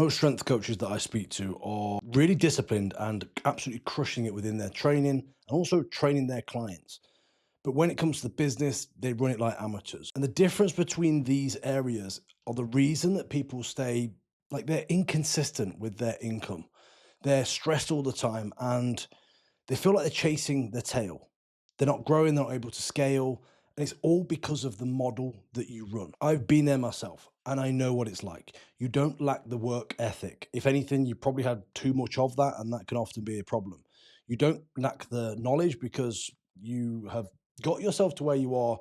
Most strength coaches that I speak to are really disciplined and absolutely crushing it within their training and also training their clients. But when it comes to the business, they run it like amateurs. And the difference between these areas are the reason that people stay like they're inconsistent with their income. They're stressed all the time and they feel like they're chasing their tail. They're not growing, they're not able to scale. And it's all because of the model that you run. I've been there myself and I know what it's like. You don't lack the work ethic. If anything, you probably had too much of that, and that can often be a problem. You don't lack the knowledge because you have got yourself to where you are.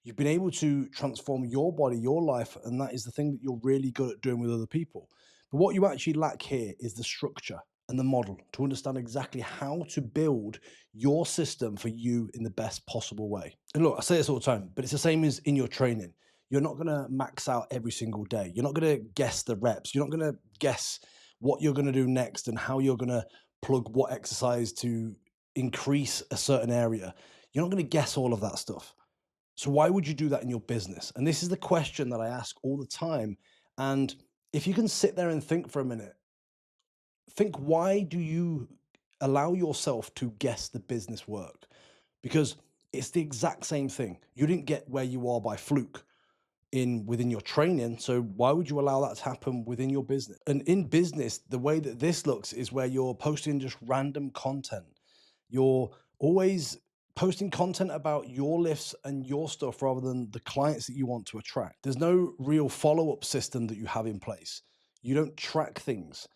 You've been able to transform your body, your life, and that is the thing that you're really good at doing with other people. But what you actually lack here is the structure and the model to understand exactly how to build your system for you in the best possible way. And look, I say this all the time, but it's the same as in your training. You're not going to max out every single day. You're not going to guess the reps. You're not going to guess what you're going to do next and how you're going to plug what exercise to increase a certain area. You're not going to guess all of that stuff. So why would you do that in your business? And this is the question that I ask all the time. And if you can sit there and think for a minute, think, why do you allow yourself to guess the business work? Because it's the exact same thing. You didn't get where you are by fluke in within your training, so why would you allow that to happen within your business? And in business, the way that this looks is where you're posting just random content. You're always posting content about your lifts and your stuff rather than the clients that you want to attract. There's no real follow-up system that you have in place. You don't track things.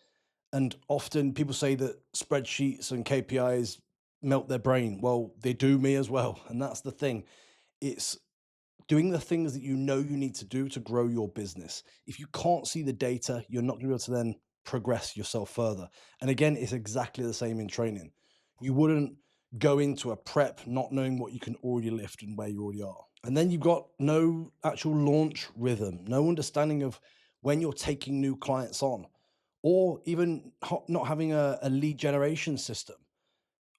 And often people say that spreadsheets and KPIs melt their brain. Well, they do me as well. And that's the thing. It's doing the things that you know you need to do to grow your business. If you can't see the data, you're not going to be able to then progress yourself further. And again, it's exactly the same in training. You wouldn't go into a prep not knowing what you can already lift and where you already are. And then you've got no actual launch rhythm, no understanding of when you're taking new clients on, or even not having a lead generation system.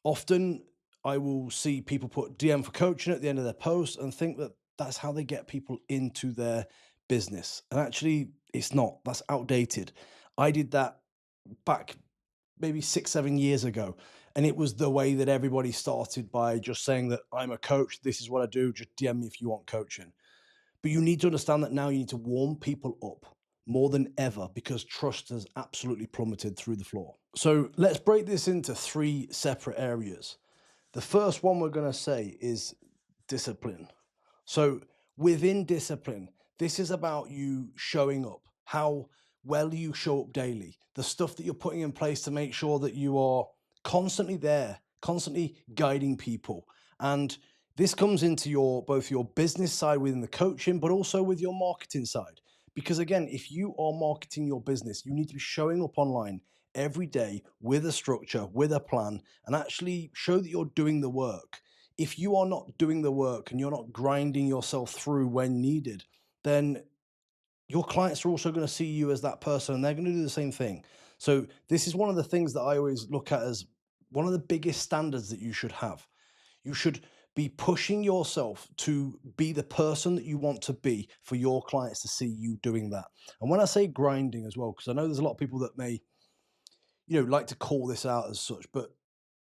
Often I will see people put DM for coaching at the end of their post and think that that's how they get people into their business. And actually, it's not. That's outdated. I did that back maybe 6, 7 years ago. And it was the way that everybody started, by just saying that I'm a coach. This is what I do. Just DM me if you want coaching. But you need to understand that now you need to warm people up more than ever, because trust has absolutely plummeted through the floor. So let's break this into three separate areas. The first one we're going to say is discipline. So within discipline, this is about you showing up, how well you show up daily, the stuff that you're putting in place to make sure that you are constantly there, constantly guiding people. And this comes into your both your business side within the coaching, but also with your marketing side. Because again, if you are marketing your business, you need to be showing up online every day with a structure, with a plan, and actually show that you're doing the work. If you are not doing the work and you're not grinding yourself through when needed, then your clients are also going to see you as that person and they're going to do the same thing. So, this is one of the things that I always look at as one of the biggest standards that you should have. You should be pushing yourself to be the person that you want to be for your clients to see you doing that. And when I say grinding as well, because I know there's a lot of people that may, like to call this out as such, but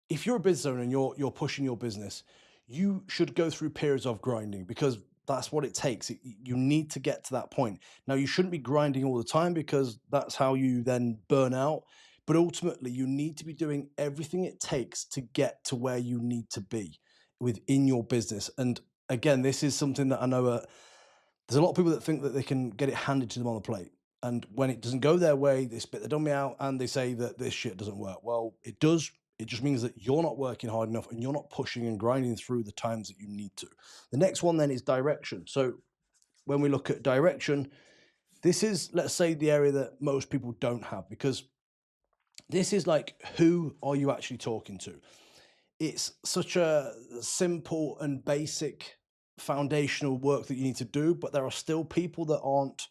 if you're a business owner and you're pushing your business, you should go through periods of grinding, because that's what it takes. You need to get to that point. Now, you shouldn't be grinding all the time, because that's how you then burn out. But ultimately, you need to be doing everything it takes to get to where you need to be within your business. And again, this is something that I know there's a lot of people that think that they can get it handed to them on the plate. And when it doesn't go their way, they spit the dummy out and they say that this shit doesn't work. Well, it does. It just means that you're not working hard enough and you're not pushing and grinding through the times that you need to. The next one then is direction. So when we look at direction, this is, let's say, the area that most people don't have, because this is like, who are you actually talking to? It's such a simple and basic foundational work that you need to do, but there are still people that aren't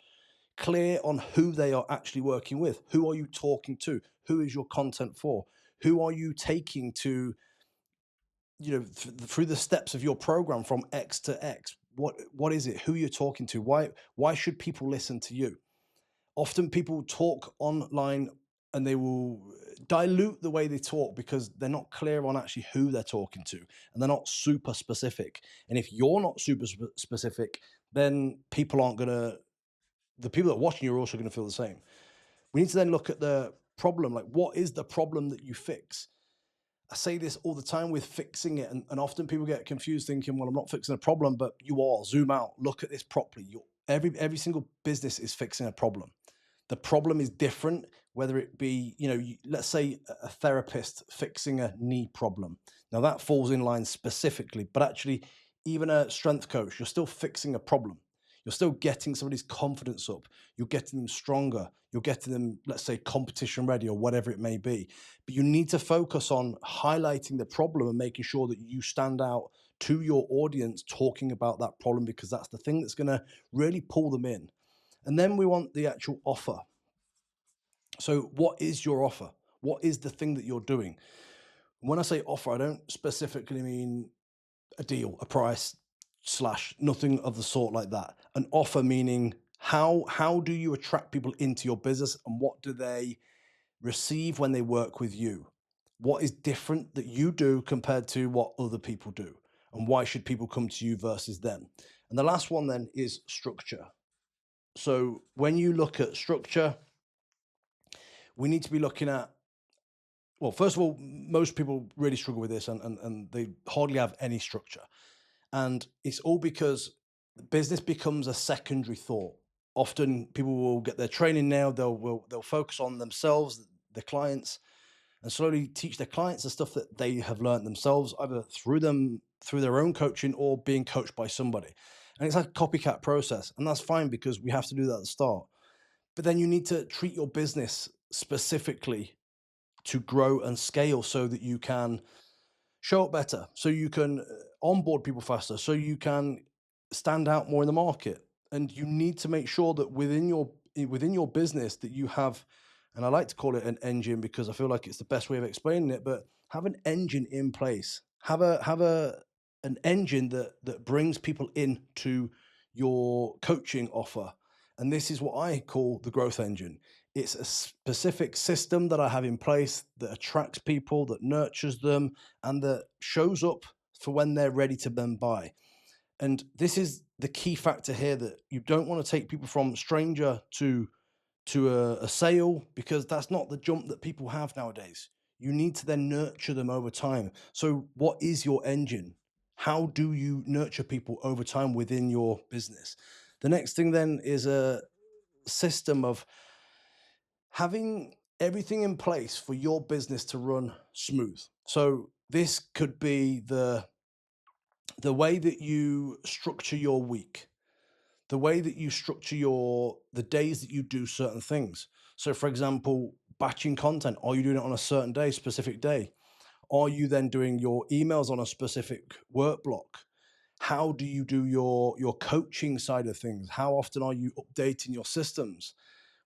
clear on who they are actually working with. Who are you talking to? Who is your content for? Who are you taking to, through the steps of your program from X to X? What is it? Who you're talking to? Why should people listen to you? Often people talk online and they will dilute the way they talk because they're not clear on actually who they're talking to, and they're not super specific. And if you're not super specific, then people aren't going to, the people that are watching you are also going to feel the same. We need to then look at the problem. Like, what is the problem that you fix? I say this all the time with fixing it, and often people get confused thinking, well, I'm not fixing a problem, but you are. Zoom out, look at this properly. Every single business is fixing a problem. The problem is different, whether it be, let's say a therapist fixing a knee problem. Now that falls in line specifically, but actually, even a strength coach, you're still fixing a problem. You're still getting somebody's confidence up. You're getting them stronger. You're getting them, let's say, competition ready or whatever it may be. But you need to focus on highlighting the problem and making sure that you stand out to your audience talking about that problem, because that's the thing that's going to really pull them in. And then we want the actual offer. So what is your offer? What is the thing that you're doing? When I say offer, I don't specifically mean a deal, a price, slash, nothing of the sort like that. An offer meaning how do you attract people into your business, and what do they receive when they work with you? What is different that you do compared to what other people do? And why should people come to you versus them? And the last one then is structure. So when you look at structure, we need to be looking at, well, first of all, most people really struggle with this, and they hardly have any structure. And it's all because business becomes a secondary thought. Often people will get their training now, they'll focus on themselves, the clients, and slowly teach their clients the stuff that they have learned themselves, either through their own coaching or being coached by somebody. And it's like a copycat process, and that's fine because we have to do that at the start. But then you need to treat your business specifically to grow and scale so that you can show up better, so you can onboard people faster, so you can stand out more in the market. And you need to make sure that within your business that you have, and I like to call it an engine because I feel like it's the best way of explaining it, but have an engine in place. Have an engine that brings people into your coaching offer. And this is what I call the growth engine. It's a specific system that I have in place that attracts people, that nurtures them, and that shows up for when they're ready to then buy. And this is the key factor here, that you don't want to take people from stranger to a sale, because that's not the jump that people have nowadays. You need to then nurture them over time. So what is your engine? How do you nurture people over time within your business? The next thing then is a system of having everything in place for your business to run smooth. So this could be the way that you structure your week, the way that you structure the days that you do certain things. So for example, batching content, are you doing it on a certain day, specific day? Are you then doing your emails on a specific work block? How do you do your coaching side of things? How often are you updating your systems?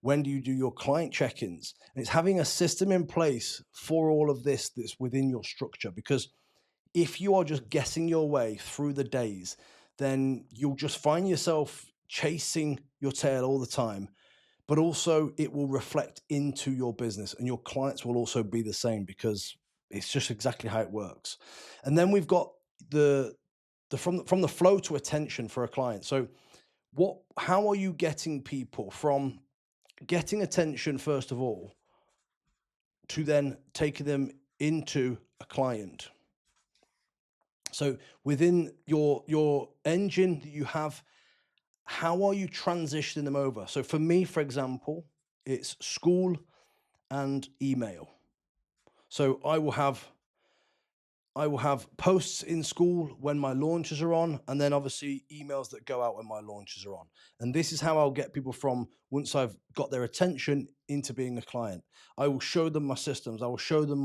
When do you do your client check-ins? And it's having a system in place for all of this that's within your structure. Because if you are just guessing your way through the days, then you'll just find yourself chasing your tail all the time. But also it will reflect into your business, and your clients will also be the same, because it's just exactly how it works. And then we've got the from the flow to attention for a client. So how are you getting people from getting attention, first of all, to then taking them into a client? So within your engine that you have, how are you transitioning them over? So for me, for example, it's school and email. So I will have posts in school when my launches are on, and then obviously emails that go out when my launches are on. And this is how I'll get people from, once I've got their attention, into being a client. I will show them my systems. I will show them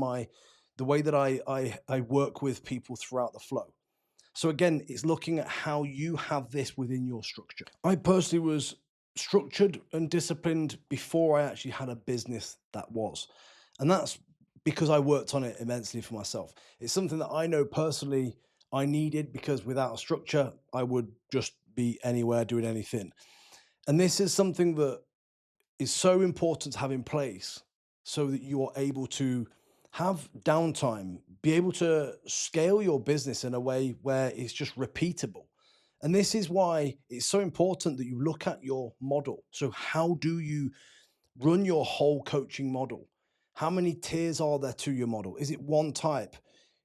the way that I work with people throughout the flow. So again, it's looking at how you have this within your structure. I personally was structured and disciplined before I actually had a business that was. And that's because I worked on it immensely for myself. It's something that I know personally I needed, because without a structure, I would just be anywhere doing anything. And this is something that is so important to have in place so that you are able to have downtime, be able to scale your business in a way where it's just repeatable. And this is why it's so important that you look at your model. So, how do you run your whole coaching model? How many tiers are there to your model? Is it one type?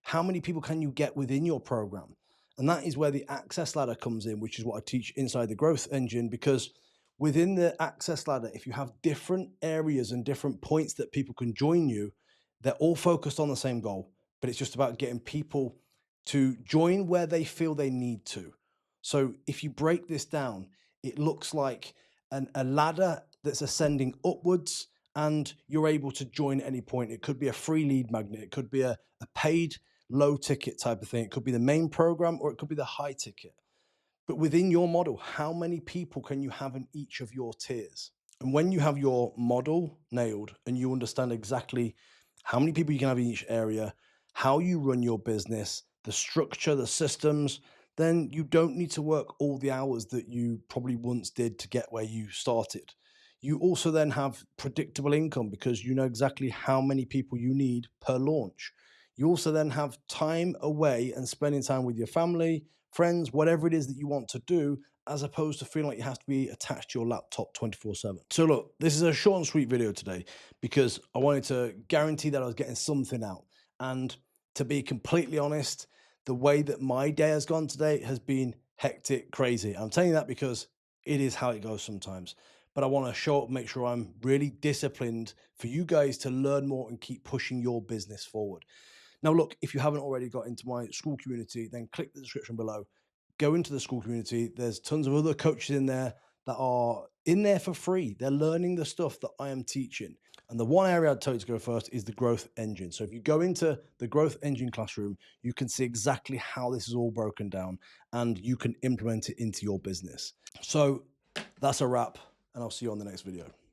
How many people can you get within your program? And that is where the access ladder comes in, which is what I teach inside the growth engine. Because within the access ladder, if you have different areas and different points that people can join you, they're all focused on the same goal, but it's just about getting people to join where they feel they need to. So if you break this down, it looks like a ladder that's ascending upwards, and you're able to join at any point. It could be a free lead magnet, it could be a paid low ticket type of thing, it could be the main program, or it could be the high ticket. But within your model, how many people can you have in each of your tiers? And when you have your model nailed and you understand exactly how many people you can have in each area, how you run your business, the structure, the systems, then you don't need to work all the hours that you probably once did to get where you started. You also then have predictable income because you know exactly how many people you need per launch. You also then have time away and spending time with your family, friends, whatever it is that you want to do, as opposed to feeling like you have to be attached to your laptop 24/7. So look, this is a short and sweet video today because I wanted to guarantee that I was getting something out. And to be completely honest, the way that my day has gone today has been hectic, crazy. I'm telling you that because it is how it goes sometimes. But I want to show up, make sure I'm really disciplined for you guys to learn more and keep pushing your business forward. Now, look, if you haven't already got into my Skool community, then click the description below. Go into the Skool community. There's tons of other coaches in there that are in there for free. They're learning the stuff that I am teaching. And the one area I'd tell you to go first is the growth engine. So if you go into the growth engine classroom, you can see exactly how this is all broken down and you can implement it into your business. So that's a wrap, and I'll see you on the next video.